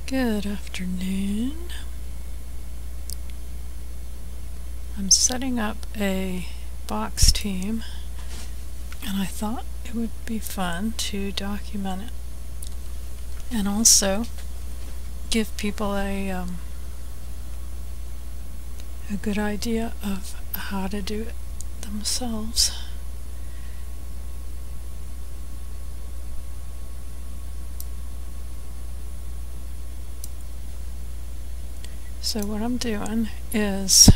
Good afternoon. I'm setting up a box team, and I thought it would be fun to document it and also give people a good idea of how to do it themselves. So what I'm doing is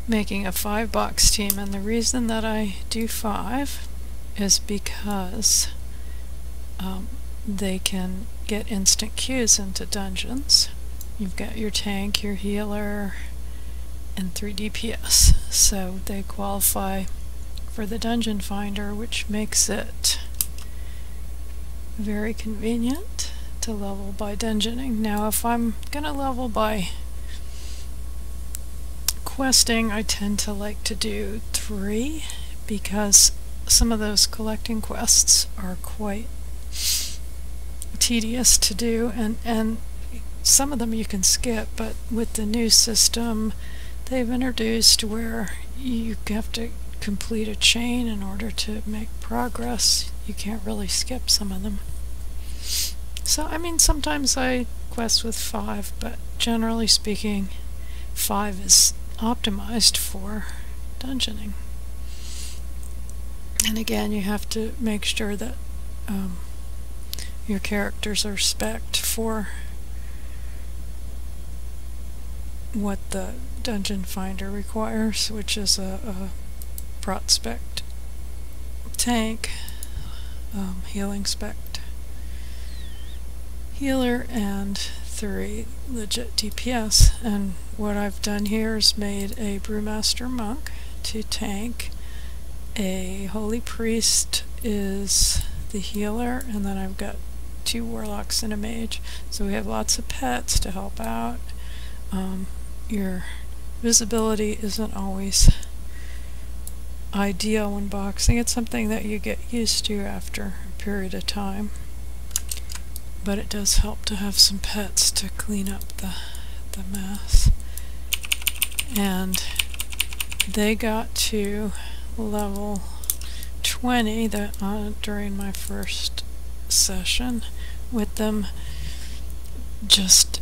making a 5-box team, and the reason that I do 5 is because they can get instant queues into dungeons. You've got your tank, your healer, and 3 DPS, so they qualify for the dungeon finder, which makes it very convenient to level by dungeoning. Now if I'm gonna level by questing, I tend to like to do 3 because some of those collecting quests are quite tedious to do, and some of them you can skip, but with the new system they've introduced where you have to complete a chain in order to make progress. You can't really skip some of them. So I mean, sometimes I quest with 5, but generally speaking 5 is optimized for dungeoning. And again, you have to make sure that your characters are spec'd for what the dungeon finder requires, which is a prospect tank, healing spec'd healer, and 3 legit DPS. And what I've done here is made a Brewmaster Monk to tank, a Holy Priest is the healer, and then I've got 2 Warlocks and a Mage. So we have lots of pets to help out. Your visibility isn't always ideal when boxing. It's something that you get used to after a period of time, but it does help to have some pets to clean up the mess. And they got to level 20 during my first session with them, just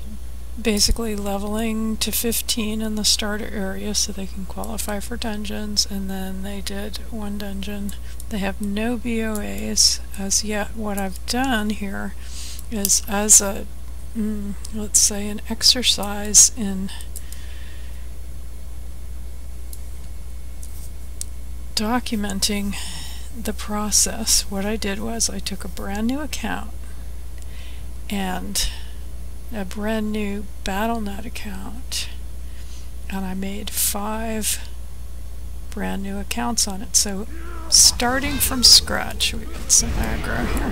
basically leveling to 15 in the starter area so they can qualify for dungeons. And then they did 1 dungeon. They have no BOAs as yet. What I've done here is, as a let's say an exercise in documenting the process, what I did was I took a brand new account and a brand new Battle.net account, and I made 5 brand new accounts on it. So starting from scratch, we got some aggro here.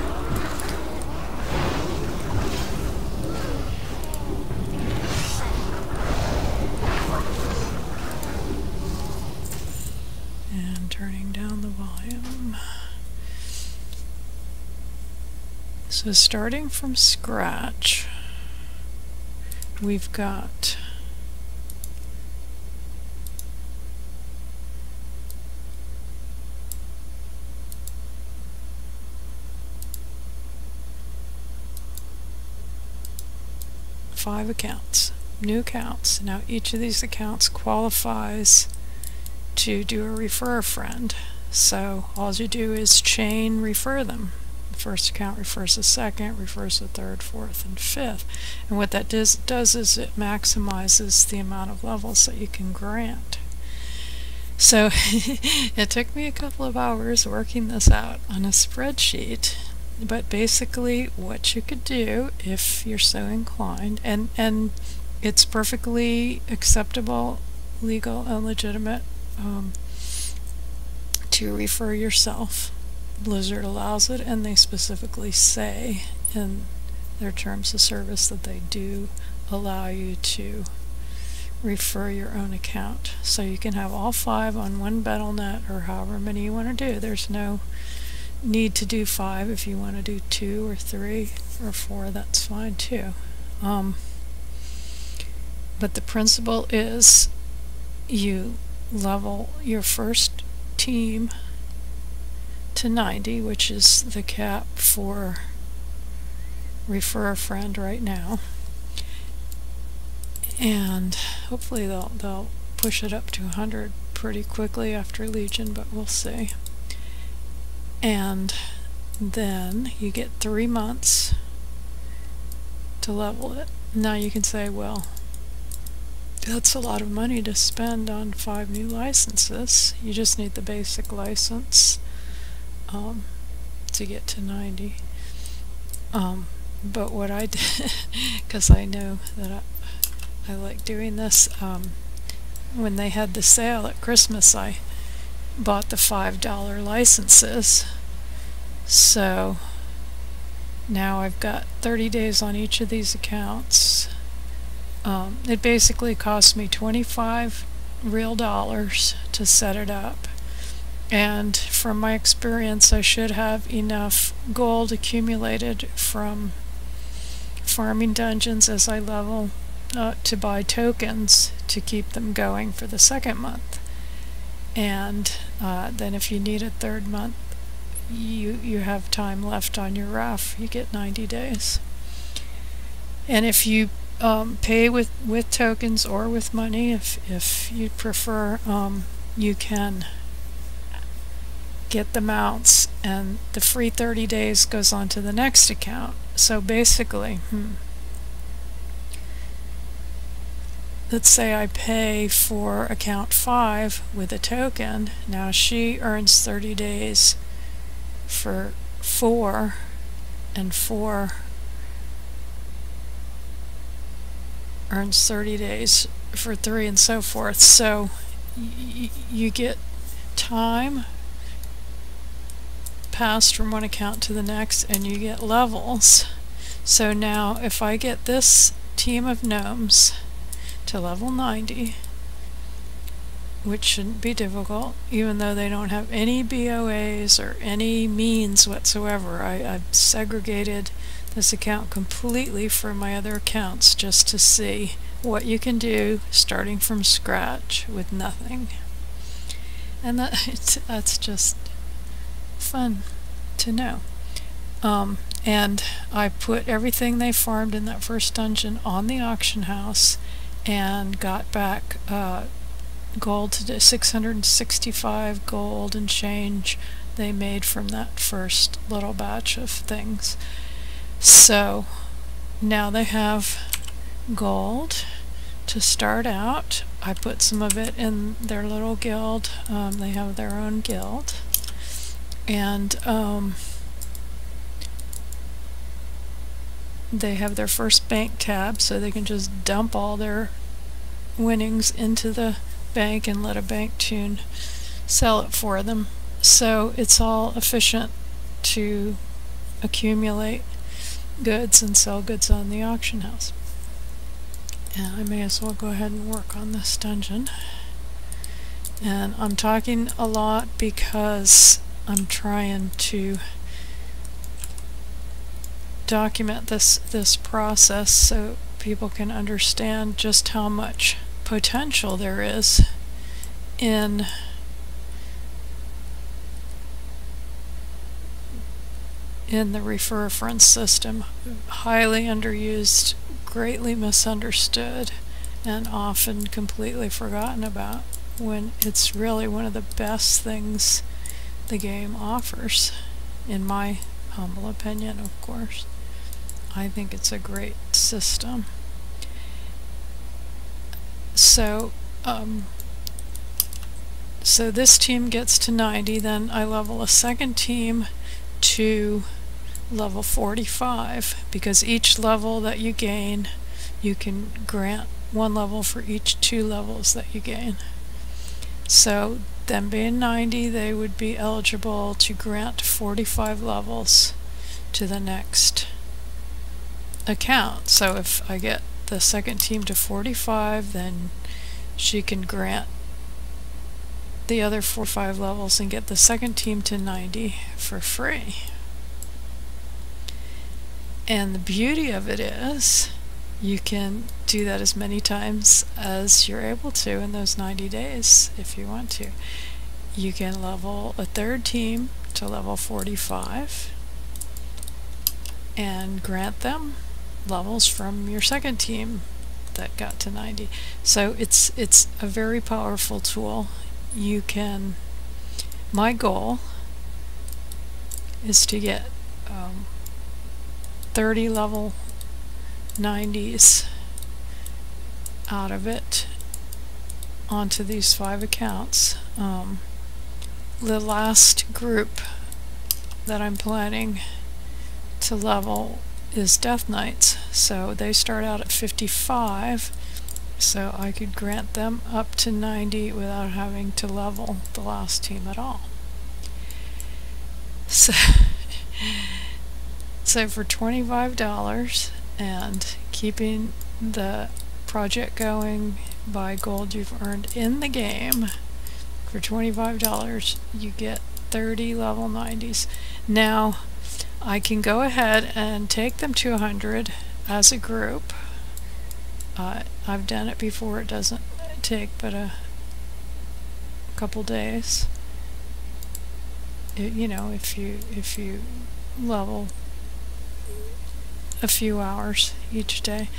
And turning down the volume. So starting from scratch, we've got five accounts, new accounts. Now each of these accounts qualifies to do a refer a friend. So all you do is chain refer them. The first account refers the second, refers the third, fourth, and fifth. And what that does is it maximizes the amount of levels that you can grant. So it took me a couple of hours working this out on a spreadsheet, but basically what you could do if you're so inclined, and it's perfectly acceptable, legal, and legitimate to refer yourself. Blizzard allows it, and they specifically say in their terms of service that they do allow you to refer your own account. So you can have all 5 on one Battle.net, or however many you want to do. There's no need to do 5. If you want to do 2 or 3 or 4, that's fine too. But the principle is you level your first team to 90, which is the cap for Refer a Friend right now, and hopefully they'll push it up to 100 pretty quickly after Legion, but we'll see. And then you get 3 months to level it. Now you can say, well, that's a lot of money to spend on 5 new licenses. You just need the basic license to get to 90. But what I did, because I know that I like doing this, when they had the sale at Christmas, I bought the $5 licenses. So now I've got 30 days on each of these accounts. It basically cost me 25 real dollars to set it up, and from my experience I should have enough gold accumulated from farming dungeons as I level to buy tokens to keep them going for the second month. And then if you need a third month, you have time left on your RAF. You get 90 days. And if you pay with tokens or with money, if you prefer, you can get the mounts, and the free 30 days goes on to the next account. So basically, let's say I pay for account 5 with a token. Now she earns 30 days for 4, and 4 earns 30 days for 3, and so forth. So you get time passed from one account to the next, and you get levels. So now if I get this team of gnomes to level 90, which shouldn't be difficult, even though they don't have any BOAs or any means whatsoever. I've segregated this account completely from my other accounts just to see what you can do starting from scratch with nothing. And that's just fun to know. And I put everything they farmed in that first dungeon on the auction house and got back gold to 665 gold and change they made from that first little batch of things. So now they have gold to start out. I put some of it in their little guild. They have their own guild, and they have their first bank tab, so they can just dump all their winnings into the bank and let a bank tune sell it for them. So it's all efficient to accumulate goods and sell goods on the auction house. And I may as well go ahead and work on this dungeon. And I'm talking a lot because I'm trying to document this process so people can understand just how much potential there is in the Refer a Friend system. Highly underused, greatly misunderstood, and often completely forgotten about, when it's really one of the best things the game offers, in my humble opinion, of course. I think it's a great system. So so this team gets to 90, then I level a second team to level 45, because each level that you gain, you can grant 1 level for each 2 levels that you gain. So them being 90, they would be eligible to grant 45 levels to the next account. So if I get the second team to 45, then she can grant the other 45 levels and get the second team to 90 for free. And the beauty of it is you can do that as many times as you're able to in those 90 days if you want to. You can level a third team to level 45 and grant them levels from your second team that got to 90. So it's a very powerful tool. You can, my goal is to get 30 level 90s out of it onto these 5 accounts. The last group that I'm planning to level is Death Knights, so they start out at 55, so I could grant them up to 90 without having to level the last team at all. So for $25 and keeping the project going by gold you've earned in the game, for $25 you get 30 level 90s. Now I can go ahead and take them to 100 as a group. I've done it before. It doesn't take but a couple days. You know, if you level a few hours each day.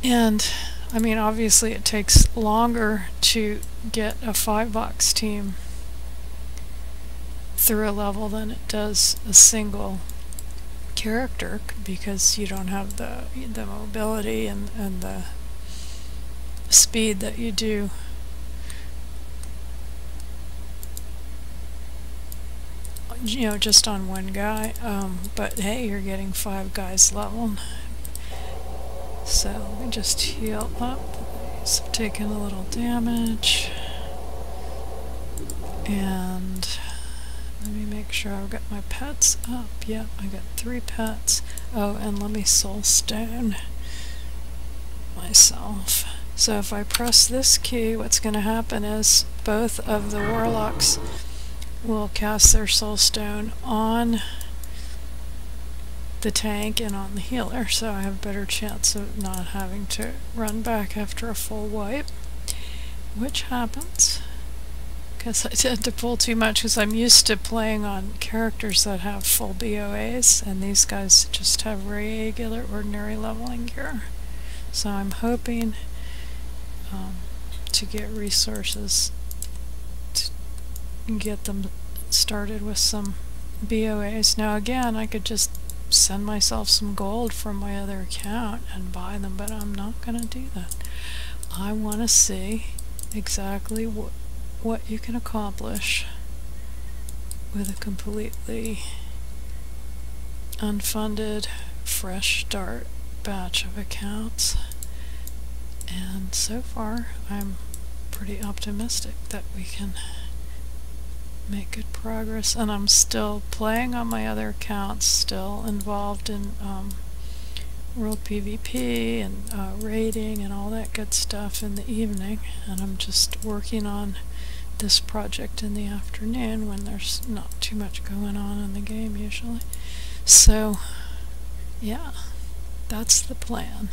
And I mean, obviously it takes longer to get a $5 team through a level than it does a single character, because you don't have the mobility and the speed that you do just on one guy. But hey, you're getting 5 guys leveled. So let me just heal up. So I've taken a little damage, and let me make sure I've got my pets up. Yep, I got 3 pets. Oh, and let me soul stone myself. So if I press this key, what's going to happen is both of the warlocks will cast their soul stone on the tank and on the healer, so I have a better chance of not having to run back after a full wipe, which happens because I tend to pull too much because I'm used to playing on characters that have full BOAs, and these guys just have regular ordinary leveling gear. So I'm hoping to get resources to get them started with some BOAs. Now again, I could just send myself some gold from my other account and buy them, but I'm not going to do that. I want to see exactly what you can accomplish with a completely unfunded fresh start batch of accounts. And so far I'm pretty optimistic that we can make good progress, and I'm still playing on my other accounts, still involved in World PvP and raiding and all that good stuff in the evening, and I'm just working on this project in the afternoon when there's not too much going on in the game usually. So yeah, that's the plan.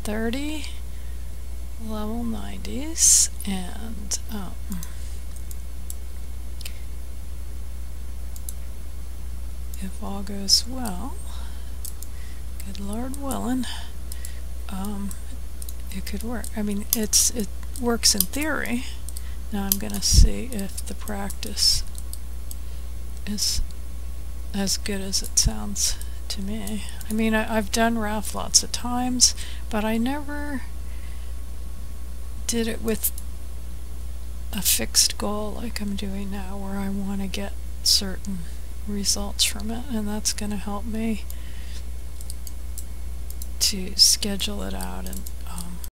30 level 90s, and if all goes well, good Lord willing, it could work. I mean, it works in theory. Now I'm gonna see if the practice is as good as it sounds to me. I mean, I've done Wrath lots of times, but I never did it with a fixed goal like I'm doing now, where I want to get certain results from it, and that's going to help me to schedule it out and